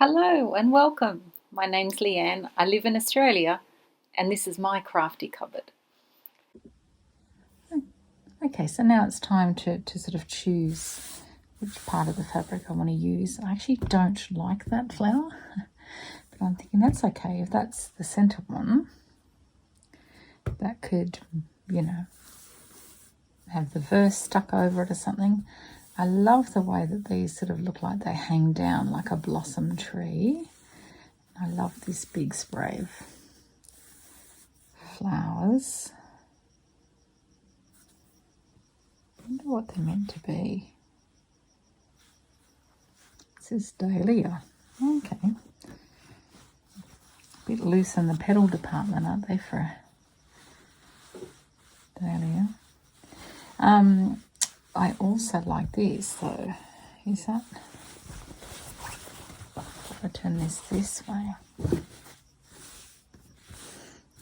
Hello and welcome. My name's Leanne. I live in Australia and this is my crafty cupboard. Okay, so now it's time to sort of choose which part of the fabric I want to use. I actually don't like that flower, but I'm thinking that's okay. If that's the center one, that could, have the verse stuck over it or something. I love the way that these sort of look like they hang down like a blossom tree. I love this big spray of flowers. I wonder what they're meant to be. This is dahlia. Okay. A bit loose in the petal department, aren't they, for dahlia? I also like this though. Is that? I'll turn this way.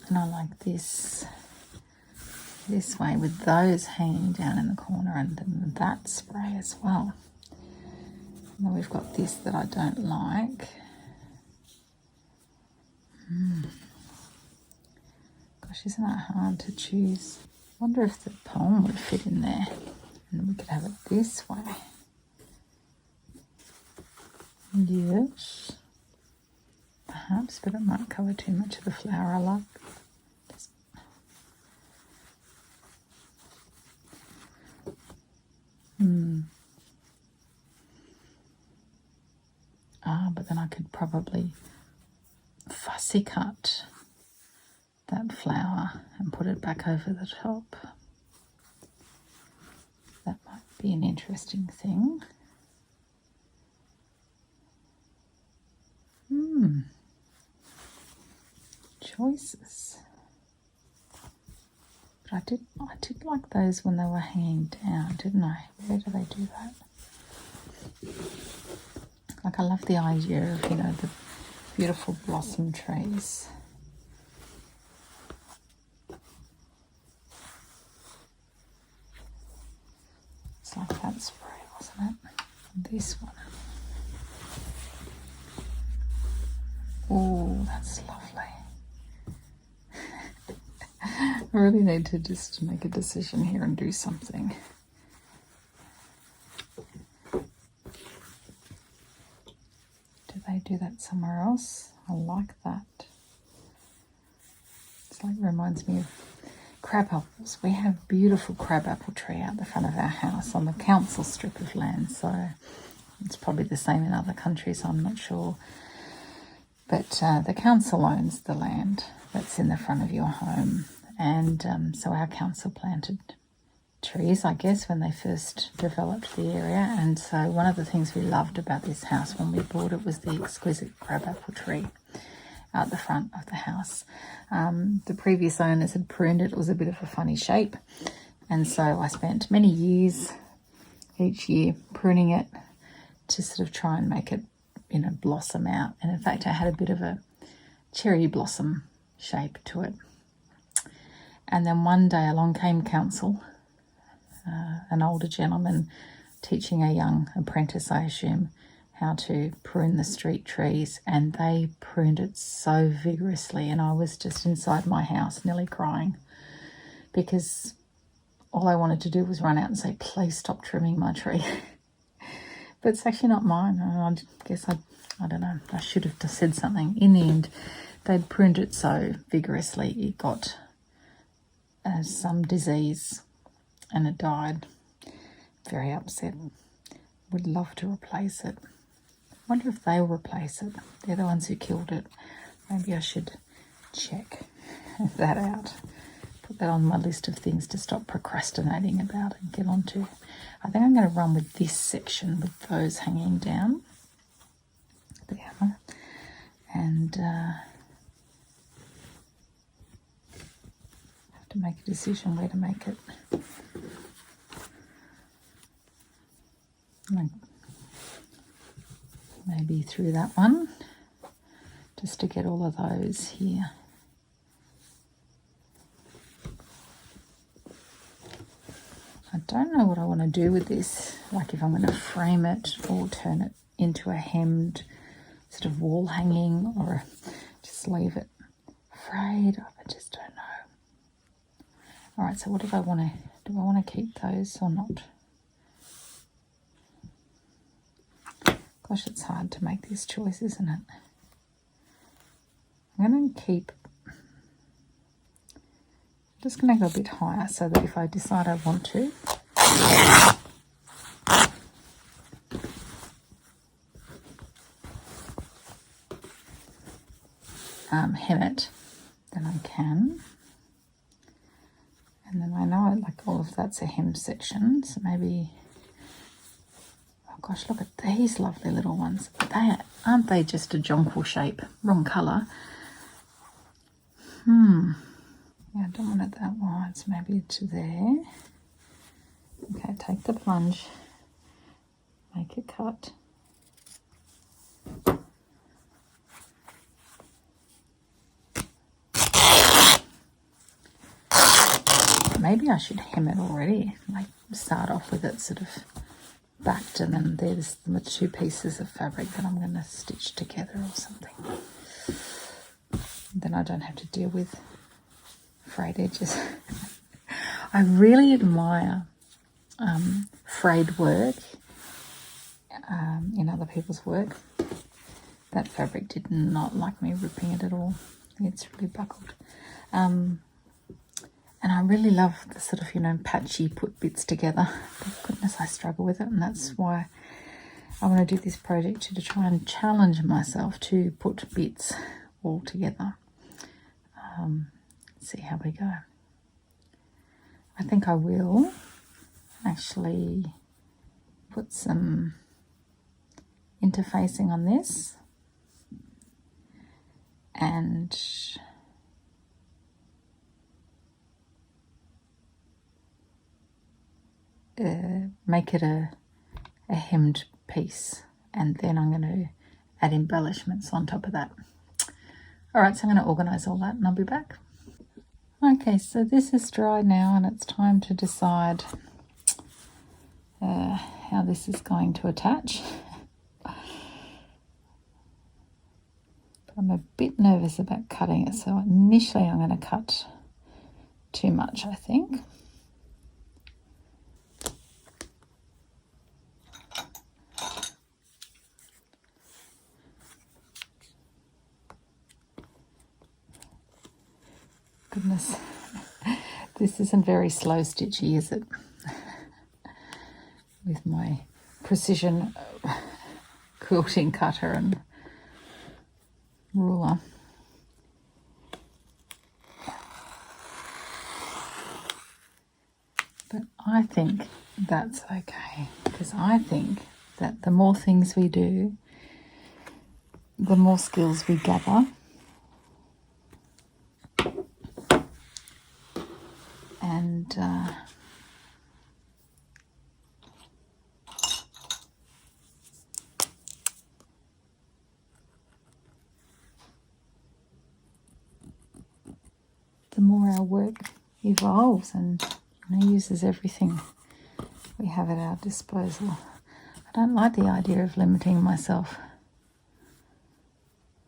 And I like this way with those hanging down in the corner and then that spray as well. And then we've got this that I don't like. Gosh, isn't that hard to choose? I wonder if the poem would fit in there. And we could have it this way. Yes. Perhaps, but it might cover too much of the flower I like. But then I could probably fussy cut that flower and put it back over the top. That might be an interesting thing. Choices. But I did like those when they were hanging down, didn't I? Where do they do that? Like I love the idea of, the beautiful blossom trees. It's like that spray, wasn't it? This one. Oh, that's lovely. I really need to just make a decision here and do something. Do they do that somewhere else? I like that. It's like reminds me of crab apples. We have beautiful crab apple tree out the front of our house on the council strip of land, so it's probably the same in other countries, I'm not sure. But the council owns the land that's in the front of your home. And so our council planted trees, I guess, when they first developed the area. And so one of the things we loved about this house when we bought it was the exquisite crabapple tree out the front of the house. The previous owners had pruned it. It was a bit of a funny shape. And so I spent many years, each year, pruning it to sort of try and make it, blossom out. And in fact, I had a bit of a cherry blossom shape to it. And then one day along came council, an older gentleman teaching a young apprentice, I assume, how to prune the street trees, and they pruned it so vigorously, and I was just inside my house nearly crying because all I wanted to do was run out and say, please stop trimming my tree. But it's actually not mine. I guess I don't know, I should have just said something. In the end, they'd pruned it so vigorously it got some disease and it died. Very upset. Would love to replace it. Wonder if they'll replace it. They're the ones who killed it. Maybe I should check that out. Put that on my list of things to stop procrastinating about and get on to. I think I'm going to run with this section with those hanging down. There. And have to make a decision where to make it. Maybe through that one, just to get all of those here. I don't know what I want to do with this, like if I'm going to frame it or turn it into a hemmed sort of wall hanging or just leave it frayed. I just don't know. All right, so what do I want to, do I want to keep those or not? Gosh, it's hard to make this choice, isn't it? I'm going to keep, just going to go a bit higher so that if I decide I want to, hem it, then I can. And then I know like all of that's a hem section, so maybe, oh gosh, look at these lovely little ones. Aren't they just a jonquil shape? Wrong colour. Yeah, I don't want it that wide, so maybe to there. Okay, take the plunge, make a cut. Maybe I should hem it already, like start off with it sort of backed, and then there's the two pieces of fabric that I'm going to stitch together or something. Then I don't have to deal with frayed edges. I really admire frayed work in other people's work. That fabric did not like me ripping it at all. It's really buckled. And I really love the sort of, you know, patchy put bits together. But goodness, I struggle with it, and that's why I want to do this project, to try and challenge myself to put bits all together. See how we go. I think I will actually put some interfacing on this and make it a hemmed piece, and then I'm going to add embellishments on top of that. All right, so I'm going to organise all that and I'll be back. Okay, so this is dry now, and it's time to decide how this is going to attach. I'm a bit nervous about cutting it, so initially I'm going to cut too much, I think. Goodness, this isn't very slow stitchy, is it? With my precision quilting cutter and ruler. But I think that's okay, because I think that the more things we do, the more skills we gather. And the more our work evolves and, you know, uses everything we have at our disposal. I don't like the idea of limiting myself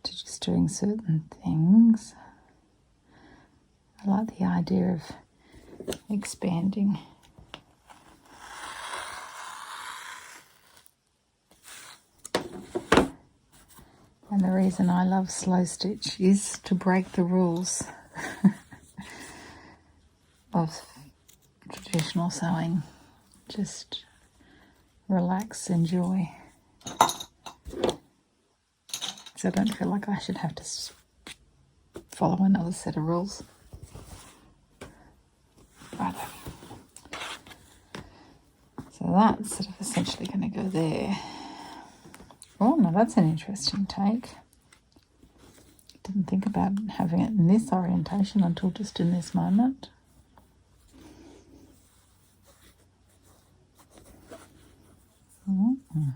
to just doing certain things. I like the idea of expanding. And the reason I love slow stitch is to break the rules of traditional sewing. Just relax, enjoy. So I don't feel like I should have to follow another set of rules. Right. So that's sort of essentially going to go there. Oh, no, that's an interesting take. Didn't think about having it in this orientation until just in this moment. Mm-hmm.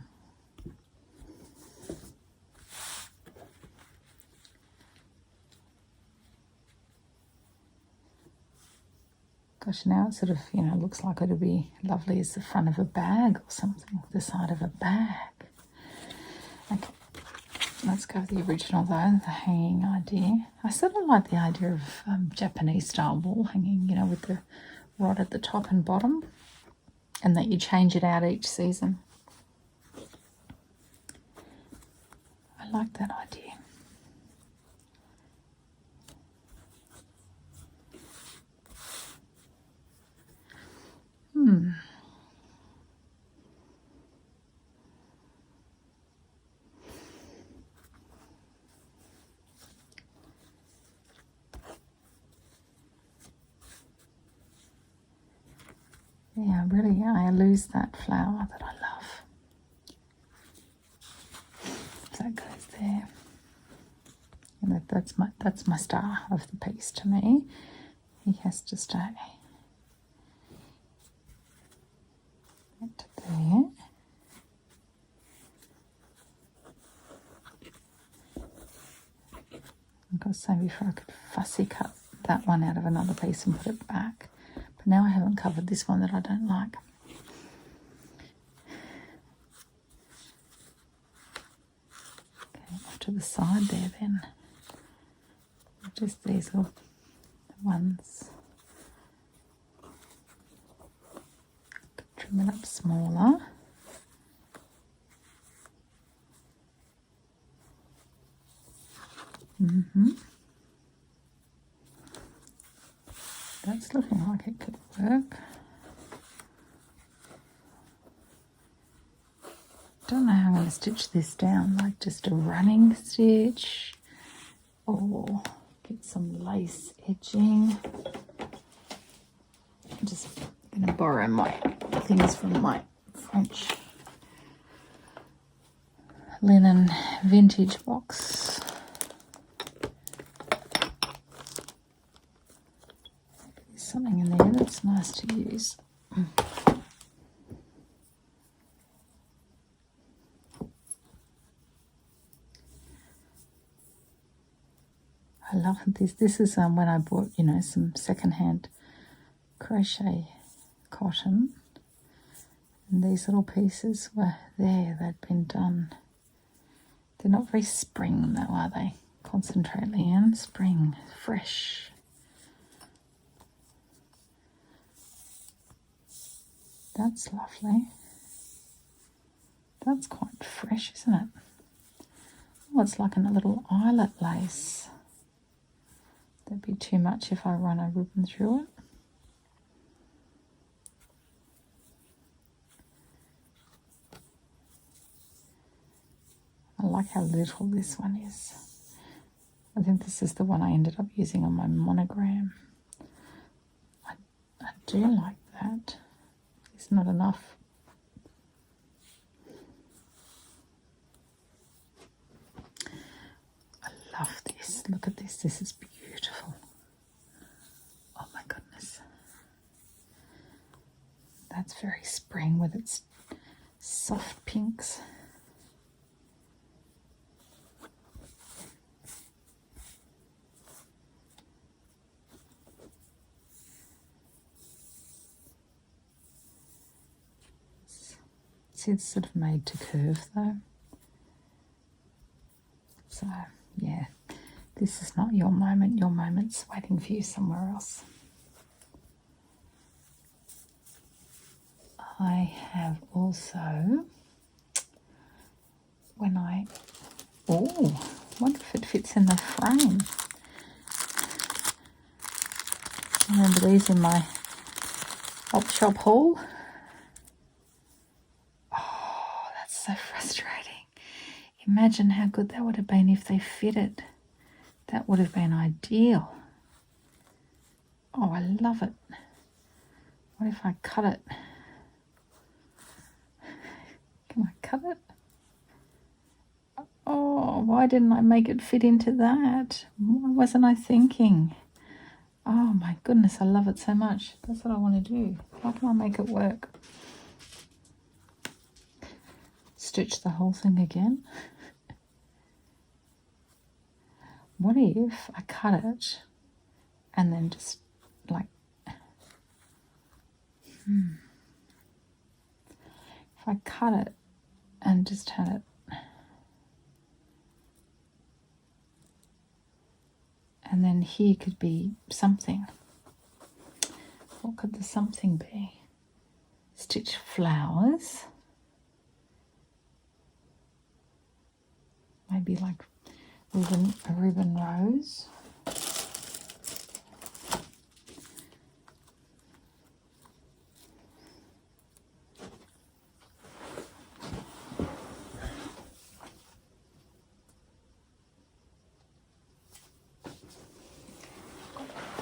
Gosh, now it sort of, you know, looks like it'll be lovely as the front of a bag or something, the side of a bag. Okay, Let's go with the original though, the hanging idea. I sort of like the idea of Japanese style wall hanging, you know, with the rod at the top and bottom, and that you change it out each season. I like that idea. Yeah, really, I lose that flower that I love. That goes there. And that's my star of the piece to me. He has to stay. That to there. I've got to say before I could fussy cut that one out of another piece and put it back. But now I haven't covered this one that I don't like. Okay, off to the side there then. Just these little ones. Trim it up smaller. That's looking like it could work. Don't know how I'm going to stitch this down, like just a running stitch or get some lace edging. I'm just going to borrow my things from my French linen vintage box. There's something in there that's nice to use. I love this. This is when I bought, you know, some secondhand crochet cotton. And these little pieces were there. They'd been done. They're not very spring though, are they? Concentrate, Leanne. Spring. Fresh. That's lovely. That's quite fresh, isn't it? Oh, it's like a little eyelet lace. That'd be too much if I run a ribbon through it. I like how little this one is. I think this is the one I ended up using on my monogram. I do like that. It's not enough. I love this. Look at this. This is beautiful. Oh my goodness. That's very spring with its soft pinks. See, it's sort of made to curve though. So, yeah, this is not your moment. Your moment's waiting for you somewhere else. I have also, wonder if it fits in the frame. Remember these in my op shop haul? Oh, that's so frustrating. Imagine how good that would have been if they fitted. That would have been ideal. Oh, I love it. What if I cut it? Can I cut it? Oh, why didn't I make it fit into that? Why wasn't I thinking? Oh my goodness, I love it so much. That's what I want to do. How can I make it work? Stitch the whole thing again. What if I cut it and then just like, if I cut it and just had it, And then here could be something. What could the something be? Stitch flowers. Maybe like a ribbon rose.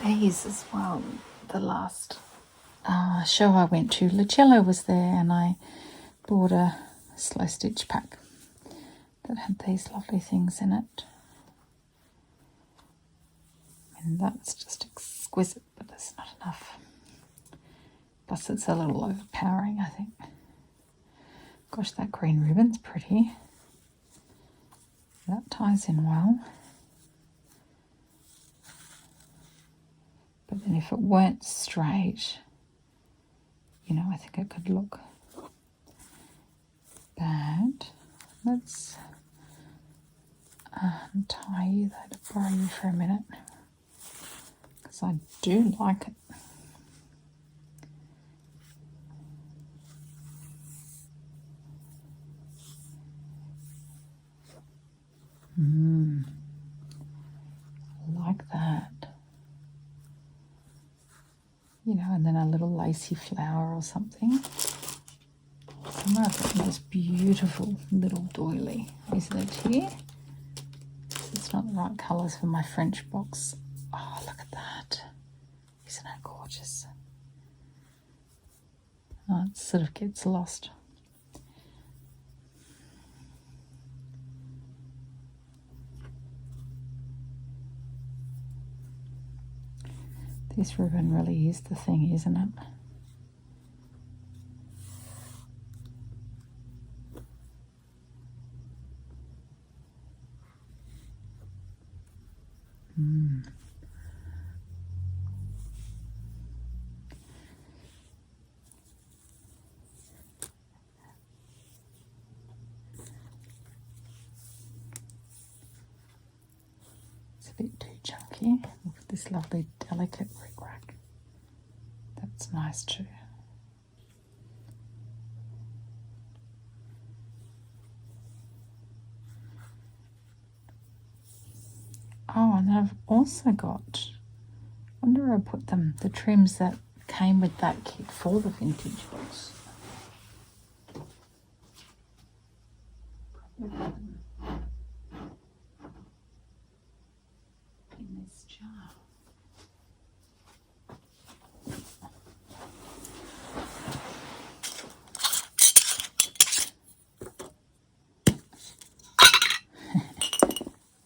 These as well. The last show I went to, Lucello was there, and I bought a slow stitch pack that had these lovely things in it. And that's just exquisite, but there's not enough. Plus it's a little overpowering, I think. Gosh, that green ribbon's pretty. That ties in well. But then if it weren't straight, you know, I think it could look bad. Let's untie you though, to borrow you for a minute, because I do like it. I like that. You know, and then a little lacy flower or something. Somewhere I've got this beautiful little doily. Isn't it here? It's not the right colours for my French box. Oh, look at that. Isn't that gorgeous? Oh, it sort of gets lost. This ribbon really is the thing, isn't it? It's a bit too chunky. Look at this lovely delicate bric-a-brac. That's nice too. Oh, and then I've also got, I wonder where I put them, the trims that came with that kit for the vintage box. Probably put them in this jar.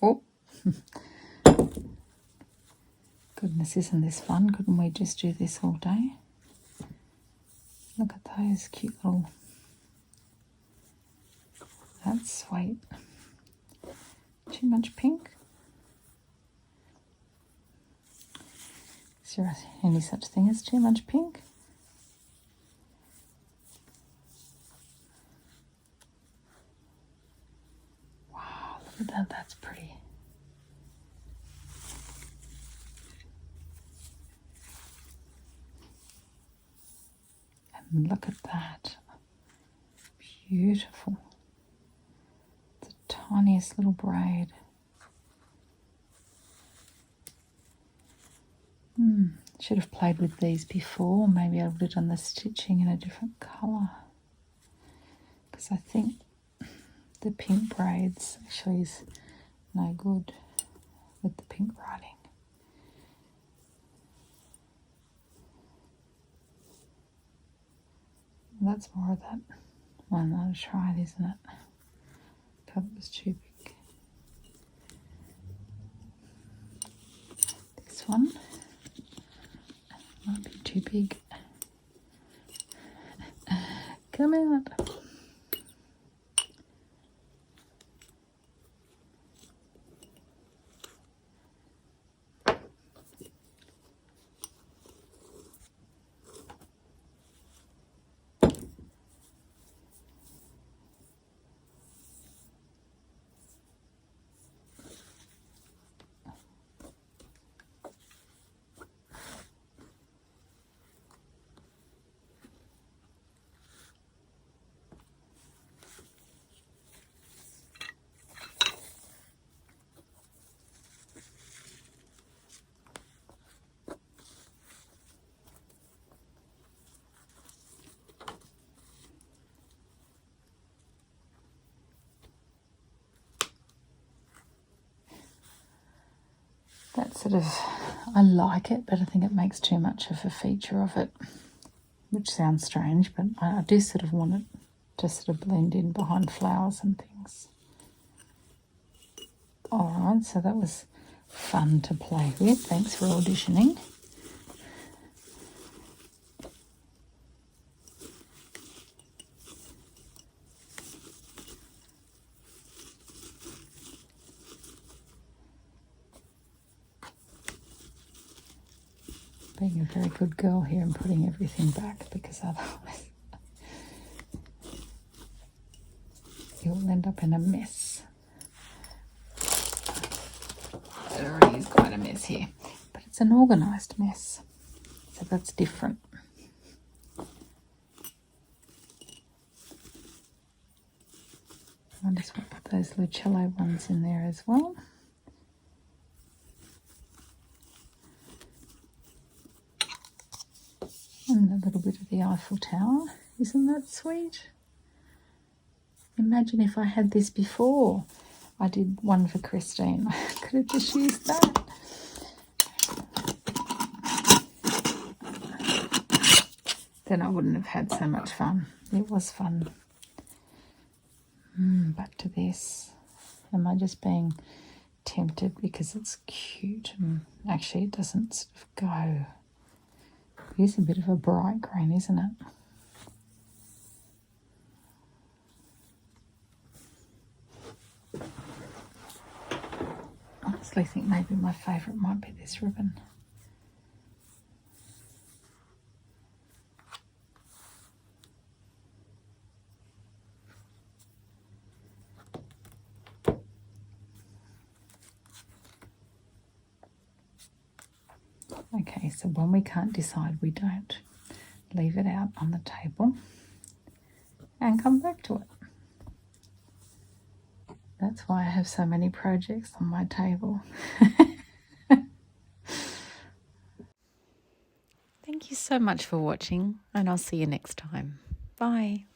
Oh. Goodness, isn't this fun? Couldn't we just do this all day? Look at those cute little... That's sweet. Too much pink? Is there any such thing as too much pink? Wow, look at that. That's pretty. And look at that. Beautiful. The tiniest little braid. Should have played with these before. Maybe I would have done the stitching in a different colour. Because I think the pink braids actually is no good with the pink writing. That's more of that one that I tried, isn't it? Thought it was too big. This one might be too big. Come out. sort of, I like it, but I think it makes too much of a feature of it, which sounds strange, but I do sort of want it to sort of blend in behind flowers and things. Alright, so that was fun to play with. Thanks for auditioning. Being a very good girl here and putting everything back, because otherwise you'll end up in a mess. It already is quite a mess here, but it's an organised mess, so that's different. I just want to put those Lucello ones in there as well. And a little bit of the Eiffel Tower. Isn't that sweet? Imagine if I had this before. I did one for Christine. I could have just used that. Then I wouldn't have had so much fun. It was fun. Back to this. Am I just being tempted because it's cute? Actually, it doesn't sort of go. It is a bit of a bright green, isn't it? I honestly think maybe my favourite might be this ribbon. Okay, so when we can't decide, we don't. Leave it out on the table and come back to it. That's why I have so many projects on my table. Thank you so much for watching, and I'll see you next time. Bye.